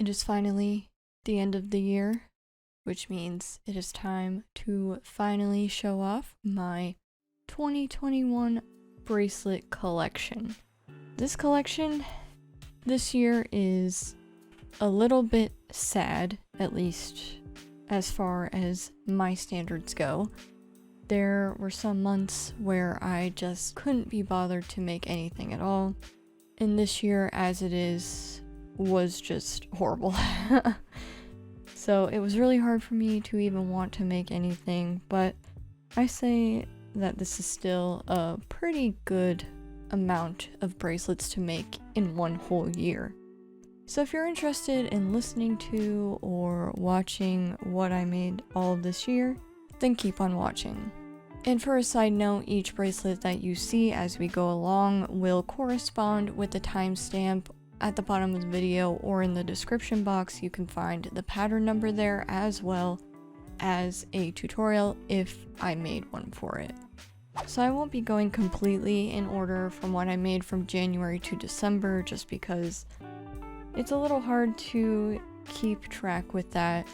It is finally the end of the year, which means it is time to finally show off my 2021 bracelet collection. This collection this year is a little bit sad, at least as far as my standards go. There were some months where I just couldn't be bothered to make anything at all, and this year, as it is, was just horrible. So it was really hard for me to even want to make anything, but I say that this is still a pretty good amount of bracelets to make in one whole year. So if you're interested in listening to or watching what I made all this year, then keep on watching. And for a side note, each bracelet that you see as we go along will correspond with the timestamp at the bottom of the video, or in the description box you can find the pattern number there, as well as a tutorial if I made one for it. So I won't be going completely in order from what I made from January to December, just because it's a little hard to keep track with that,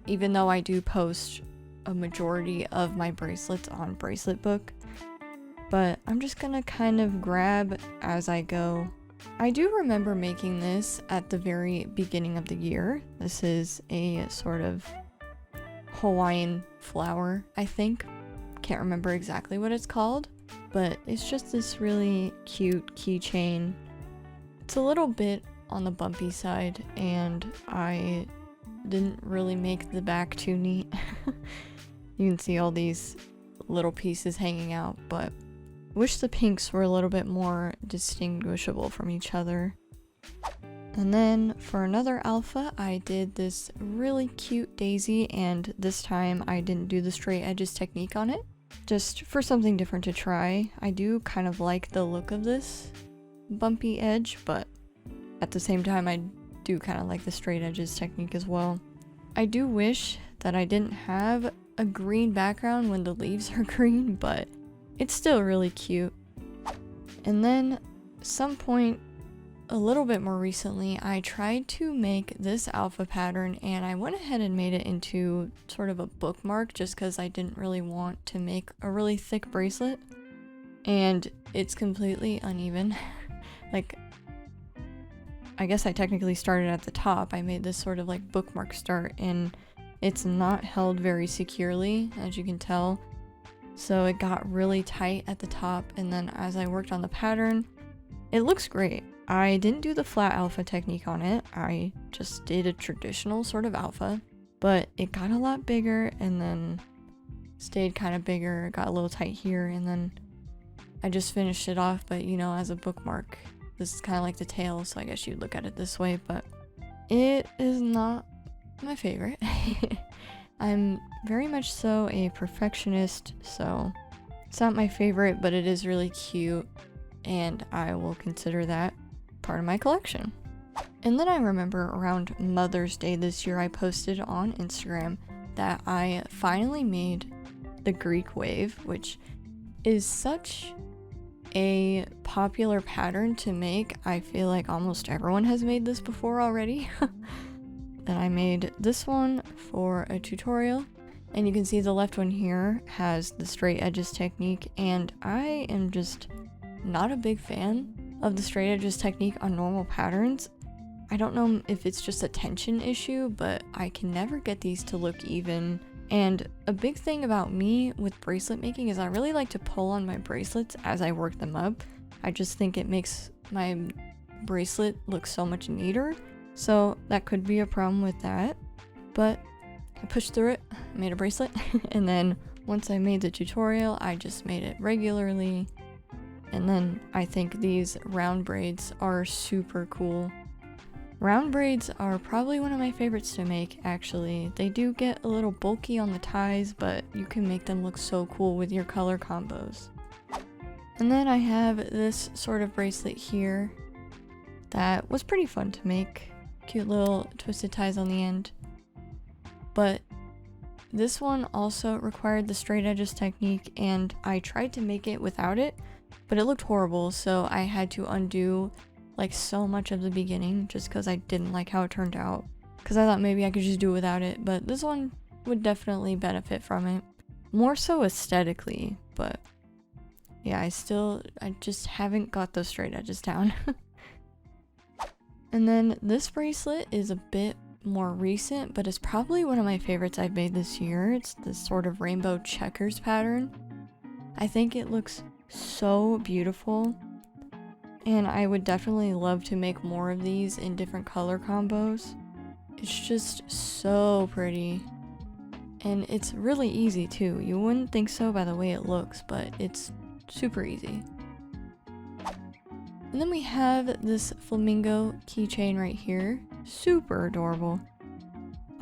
even though I do post a majority of my bracelets on Bracelet Book. But I'm just gonna kind of grab as I go. I do remember making this at the very beginning of the year. This is a sort of Hawaiian flower, I think. Can't remember exactly what it's called, but it's just this really cute keychain. It's a little bit on the bumpy side, and I didn't really make the back too neat. You can see all these little pieces hanging out, but wish the pinks were a little bit more distinguishable from each other. And then for another alpha, I did this really cute daisy, and this time I didn't do the straight edges technique on it, just for something different to try. I do kind of like the look of this bumpy edge, but at the same time I do kind of like the straight edges technique as well. I do wish that I didn't have a green background when the leaves are green, but it's still really cute. And then some point a little bit more recently, I tried to make this alpha pattern, and I went ahead and made it into sort of a bookmark just because I didn't really want to make a really thick bracelet, and it's completely uneven. Like, I guess I technically started at the top. I made this sort of like bookmark start, and it's not held very securely, as you can tell. So it got really tight at the top, and then as I worked on the pattern, it looks great. I didn't do the flat alpha technique on it. I just did a traditional sort of alpha, but it got a lot bigger and then stayed kind of bigger, got a little tight here, and then I just finished it off. But you know, as a bookmark, this is kind of like the tail, so I guess you'd look at it this way, but it is not my favorite. I'm very much so a perfectionist, so it's not my favorite, but it is really cute, and I will consider that part of my collection. And then I remember around Mother's Day this year, I posted on Instagram that I finally made the Greek wave, which is such a popular pattern to make. I feel like almost everyone has made this before already. That I made this one for a tutorial, and you can see the left one here has the straight edges technique, and I am just not a big fan of the straight edges technique on normal patterns. I don't know if it's just a tension issue, but I can never get these to look even. And a big thing about me with bracelet making is I really like to pull on my bracelets as I work them up. I just think it makes my bracelet look so much neater. So that could be a problem with that, but I pushed through it, made a bracelet, and then once I made the tutorial, I just made it regularly. And then I think these round braids are super cool. Round braids are probably one of my favorites to make, actually. They do get a little bulky on the ties, but you can make them look so cool with your color combos. And then I have this sort of bracelet here that was pretty fun to make. Cute little twisted ties on the end. But this one also required the straight edges technique, and I tried to make it without it, but it looked horrible, so I had to undo like so much of the beginning just because I didn't like how it turned out. Because I thought maybe I could just do without it, but this one would definitely benefit from it. More so aesthetically, but yeah, I just haven't got those straight edges down. And then this bracelet is a bit more recent, but it's probably one of my favorites I've made this year. It's this sort of rainbow checkers pattern. I think it looks so beautiful, and I would definitely love to make more of these in different color combos. It's just so pretty, and it's really easy too. You wouldn't think so by the way it looks, but it's super easy. And then we have this flamingo keychain right here. Super adorable.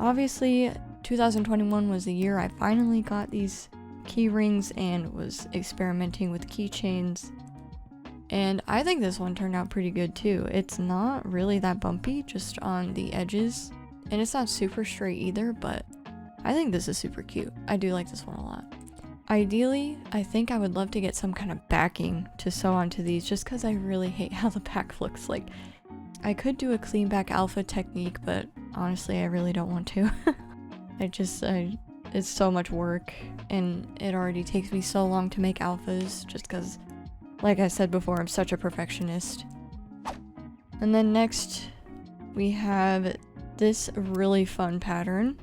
Obviously, 2021 was the year I finally got these key rings and was experimenting with keychains. And I think this one turned out pretty good too. It's not really that bumpy, just on the edges. And it's not super straight either, but I think this is super cute. I do like this one a lot. Ideally, I think I would love to get some kind of backing to sew onto these just because I really hate how the back looks. Like, I could do a clean back alpha technique, but honestly, I really don't want to. It's so much work, and it already takes me so long to make alphas just because, like I said before, I'm such a perfectionist. And then next, we have this really fun pattern.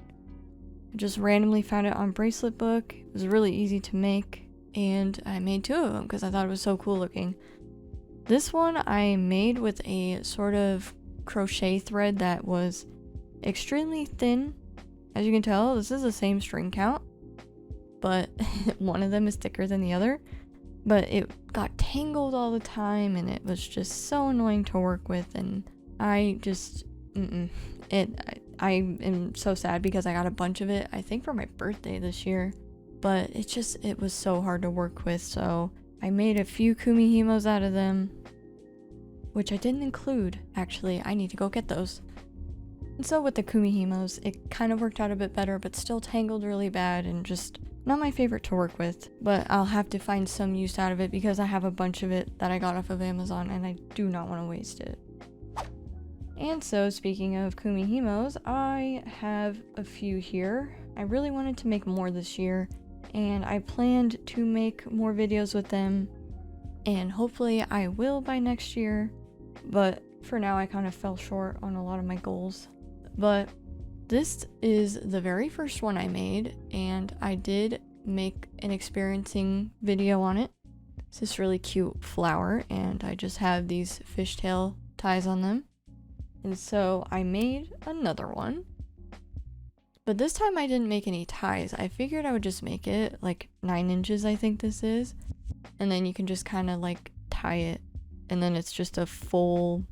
I just randomly found it on Bracelet book. It was really easy to make, and I made 2 of them because I thought it was so cool looking. This one I made with a sort of crochet thread that was extremely thin. As you can tell, this is the same string count, but one of them is thicker than the other. But it got tangled all the time, and it was just so annoying to work with, and I just, I am so sad because I got a bunch of it, I think for my birthday this year, but it was so hard to work with, so I made a few Kumihimos out of them, which I didn't include, actually. I need to go get those. And so with the Kumihimos, it kind of worked out a bit better, but still tangled really bad and just not my favorite to work with. But I'll have to find some use out of it because I have a bunch of it that I got off of Amazon and I do not want to waste it. And so speaking of Kumihimos, I have a few here. I really wanted to make more this year, and I planned to make more videos with them, and hopefully I will by next year, but for now I kind of fell short on a lot of my goals. But this is the very first one I made, and I did make an experiencing video on it. It's this really cute flower, and I just have these fishtail ties on them. And so I made another one, but this time I didn't make any ties. I figured I would just make it like 9 inches, I think this is, and then you can just kind of like tie it, and then it's just a full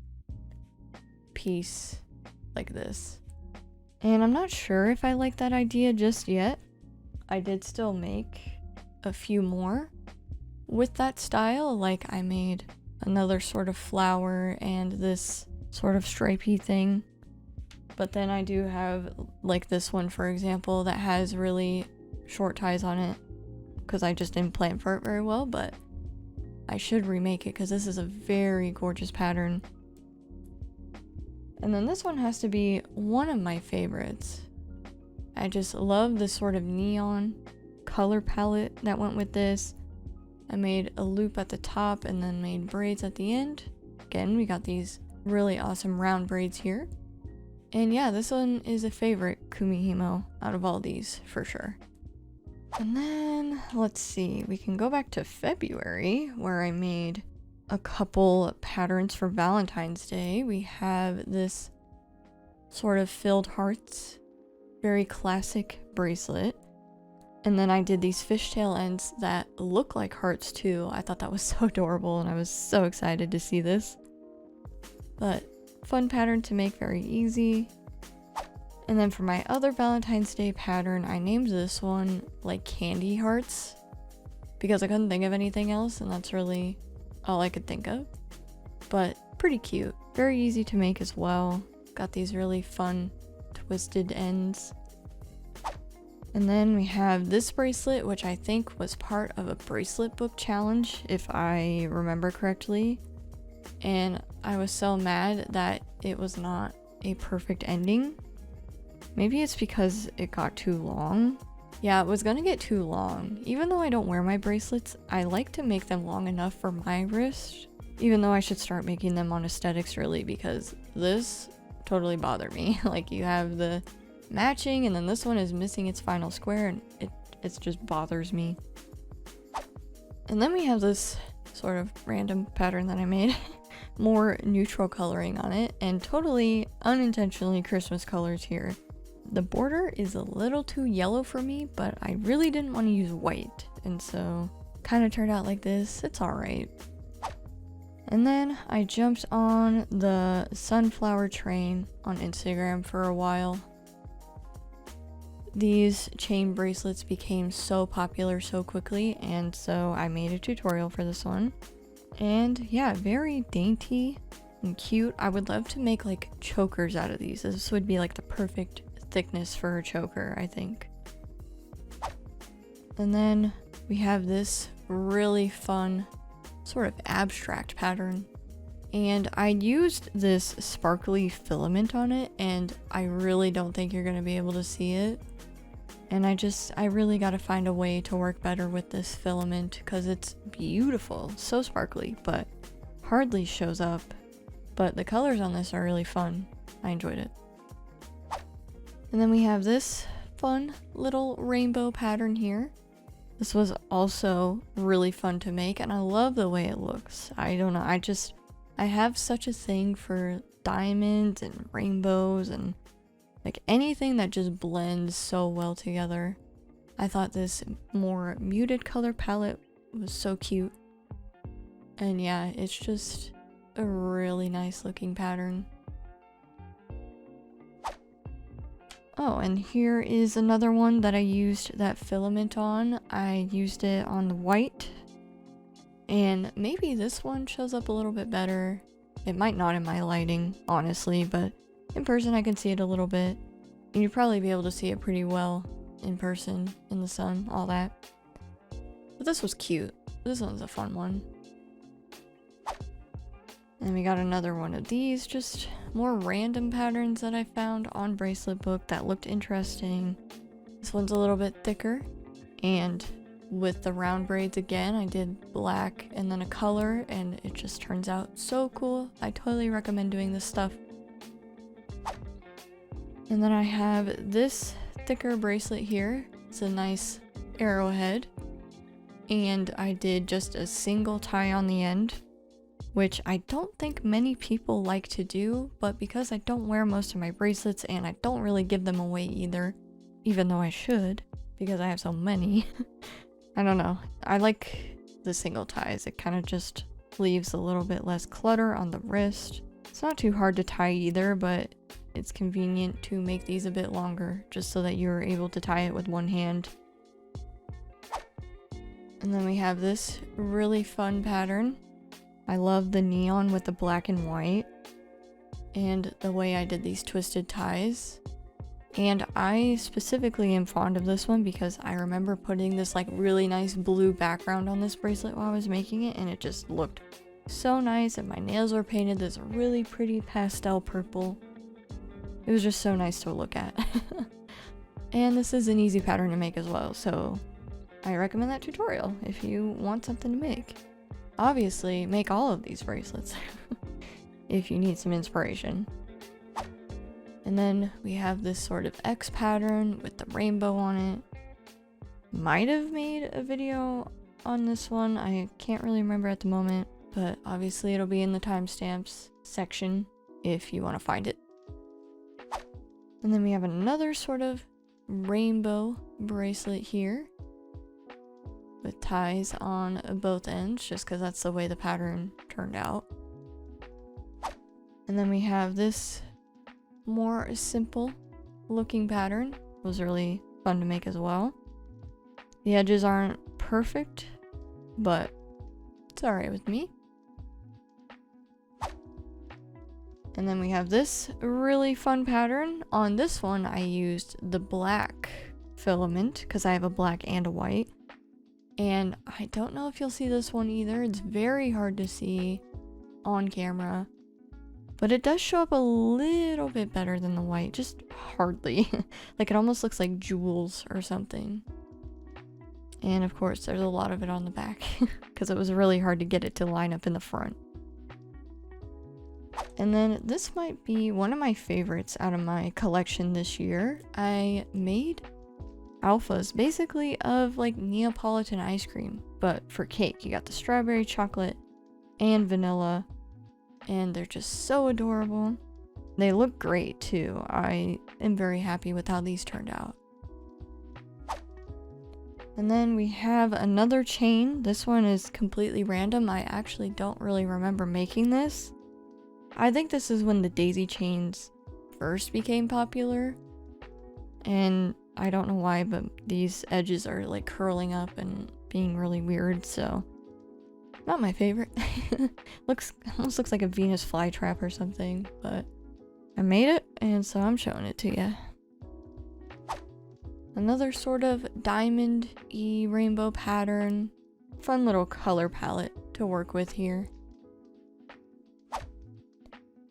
piece like this. And I'm not sure if I like that idea just yet. I did still make a few more with that style. Like I made another sort of flower and this sort of stripey thing. But then I do have like this one, for example, that has really short ties on it because I just didn't plan for it very well, but I should remake it because this is a very gorgeous pattern. And then this one has to be one of my favorites. I just love this sort of neon color palette that went with this. I made a loop at the top and then made braids at the end. Again, we got these really awesome round braids here. And yeah, this one is a favorite Kumihimo out of all these for sure. And then let's see, we can go back to February where I made a couple patterns for Valentine's Day. We have this sort of filled hearts, very classic bracelet. And then I did these fishtail ends that look like hearts too. I thought that was so adorable and I was so excited to see this. But fun pattern to make, very easy. And then for my other Valentine's Day pattern, I named this one like candy hearts because I couldn't think of anything else, and that's really all I could think of. But pretty cute, very easy to make as well. Got these really fun twisted ends. And then we have this bracelet, which I think was part of a bracelet book challenge, if I remember correctly. And I was so mad that it was not a perfect ending. Maybe it's because it got too long. Yeah, it was gonna get too long. Even though I don't wear my bracelets, I like to make them long enough for my wrist. Even though I should start making them on aesthetics really, because this totally bothered me. Like, you have the matching and then this one is missing its final square, and it just bothers me. And then we have this sort of random pattern that I made. More neutral coloring on it, and totally unintentionally Christmas colors here. The border is a little too yellow for me, but I really didn't want to use white, and so kind of turned out like this. It's alright. And then I jumped on the sunflower train on Instagram for a while. These chain bracelets became so popular so quickly, and so I made a tutorial for this one. And yeah, very dainty and cute. I would love to make like chokers out of these. This would be like the perfect thickness for a choker, I think. And then we have this really fun sort of abstract pattern. And I used this sparkly filament on it, and I really don't think you're going to be able to see it. And I really got to find a way to work better with this filament because it's beautiful, so sparkly, but hardly shows up. But the colors on this are really fun. I enjoyed it. And then we have this fun little rainbow pattern here. This was also really fun to make, and I love the way it looks. I don't know, I have such a thing for diamonds and rainbows and like anything that just blends so well together. I thought this more muted color palette was so cute. And yeah, it's just a really nice looking pattern. Oh, and here is another one that I used that filament on. I used it on the white. And maybe this one shows up a little bit better. It might not in my lighting, honestly, but in person I can see it a little bit. And you'd probably be able to see it pretty well in person, in the sun, all that. But this was cute. This one's a fun one. And we got another one of these, just more random patterns that I found on Bracelet Book that looked interesting. This one's a little bit thicker, and with the round braids again, I did black and then a color, and it just turns out so cool. I totally recommend doing this stuff. And then I have this thicker bracelet here. It's a nice arrowhead, and I did just a single tie on the end, which I don't think many people like to do, but because I don't wear most of my bracelets and I don't really give them away either, even though I should, because I have so many. I don't know. I like the single ties. It kind of just leaves a little bit less clutter on the wrist. It's not too hard to tie either, but it's convenient to make these a bit longer just so that you're able to tie it with one hand. And then we have this really fun pattern. I love the neon with the black and white and the way I did these twisted ties. And I specifically am fond of this one because I remember putting this like really nice blue background on this bracelet while I was making it, and it just looked so nice, and my nails were painted this really pretty pastel purple. It was just so nice to look at. And this is an easy pattern to make as well, so I recommend that tutorial if you want something to make. Obviously, make all of these bracelets if you need some inspiration. And then we have this sort of X pattern with the rainbow on it. Might have made a video on this one. I can't really remember at the moment, but obviously it'll be in the timestamps section if you want to find it. And then we have another sort of rainbow bracelet here with ties on both ends, just because that's the way the pattern turned out. And then we have this more simple looking pattern. It was really fun to make as well. The edges aren't perfect, but it's alright with me. And then we have this really fun pattern. On this one, I used the black filament because I have a black and a white. And I don't know if you'll see this one either. It's very hard to see on camera. But it does show up a little bit better than the white, just hardly. Like it almost looks like jewels or something. And of course there's a lot of it on the back because it was really hard to get it to line up in the front. And then this might be one of my favorites out of my collection this year. I made alphas basically of like Neapolitan ice cream, but for cake. You got the strawberry, chocolate, and vanilla, and they're just so adorable. They look great too. I am very happy with how these turned out. And then we have another chain. This one is completely random. I actually don't really remember making this. I think this is when the daisy chains first became popular. And I don't know why, but these edges are like curling up and being really weird, so not my favorite. Almost looks like a Venus flytrap or something, but I made it, and so I'm showing it to you. Another sort of diamond-y rainbow pattern. Fun little color palette to work with here.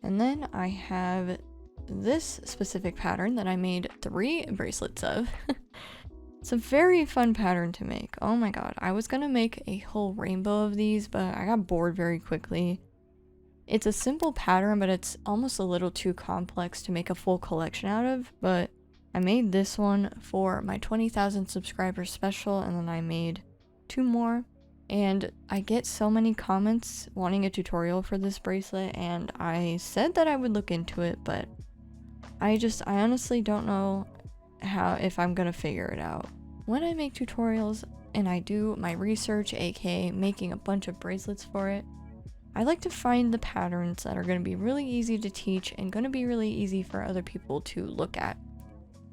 And then I have this specific pattern that I made 3 bracelets of. It's a very fun pattern to make. Oh my god, I was gonna make a whole rainbow of these, but I got bored very quickly. It's a simple pattern, but it's almost a little too complex to make a full collection out of, but I made this one for my 20,000 subscribers special, and then I made 2 more. And I get so many comments wanting a tutorial for this bracelet, and I said that I would look into it, but I honestly don't know if I'm gonna figure it out. When I make tutorials and I do my research, aka making a bunch of bracelets for it, I like to find the patterns that are gonna be really easy to teach and gonna be really easy for other people to look at.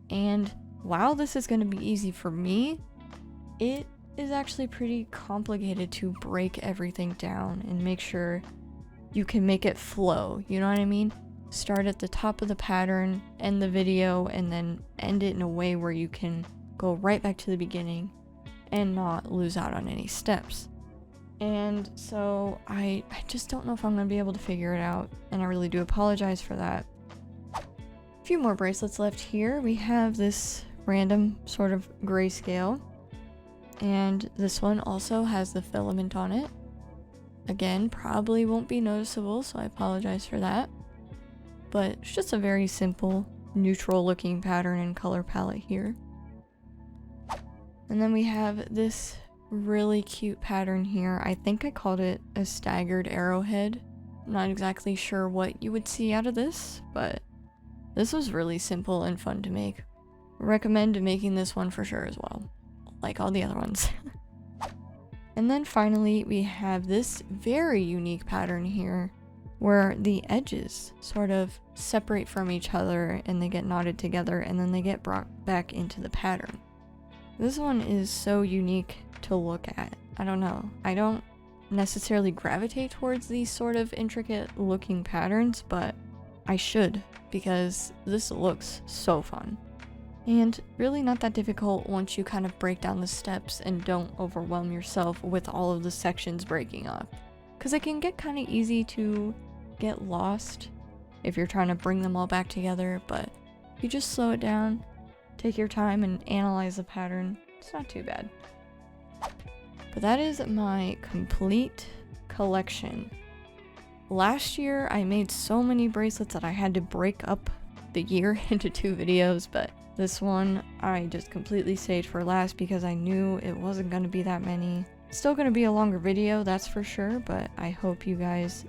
And while this is going to be easy for me, it is actually pretty complicated to break everything down and make sure you can make it flow, you know what I mean? Start at the top of the pattern, end the video, and then end it in a way where you can go right back to the beginning and not lose out on any steps. And so I just don't know if I'm going to be able to figure it out, and I really do apologize for that. Few more bracelets left here. We have this random sort of grayscale, and this one also has the filament on it. Again, probably won't be noticeable, so I apologize for that, but it's just a very simple neutral looking pattern and color palette here. And then we have this really cute pattern here. I think I called it a staggered arrowhead. I'm not exactly sure what you would see out of this, but this was really simple and fun to make. Recommend making this one for sure as well, like all the other ones. And then finally we have this very unique pattern here where the edges sort of separate from each other and they get knotted together and then they get brought back into the pattern. This one is so unique to look at. I don't know. I don't necessarily gravitate towards these sort of intricate looking patterns, but I should, because this looks so fun. And really not that difficult once you kind of break down the steps and don't overwhelm yourself with all of the sections breaking up. Because it can get kind of easy to get lost if you're trying to bring them all back together, but if you just slow it down, take your time and analyze the pattern, it's not too bad. But that is my complete collection. Last year I made so many bracelets that I had to break up the year into 2 videos, but this one I just completely saved for last because I knew it wasn't going to be that many. Still going to be a longer video, that's for sure, but I hope you guys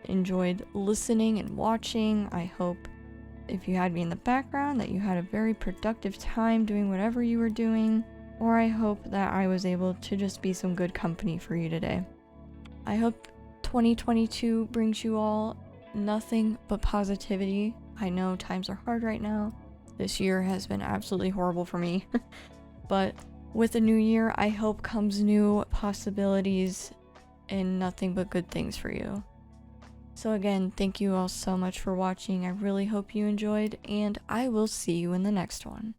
enjoyed listening and watching. I hope if you had me in the background that you had a very productive time doing whatever you were doing, or I hope that I was able to just be some good company for you today. I hope 2022 brings you all nothing but positivity. I know times are hard right now. This year has been absolutely horrible for me. But with the new year, I hope comes new possibilities and nothing but good things for you. So again, thank you all so much for watching. I really hope you enjoyed, and I will see you in the next one.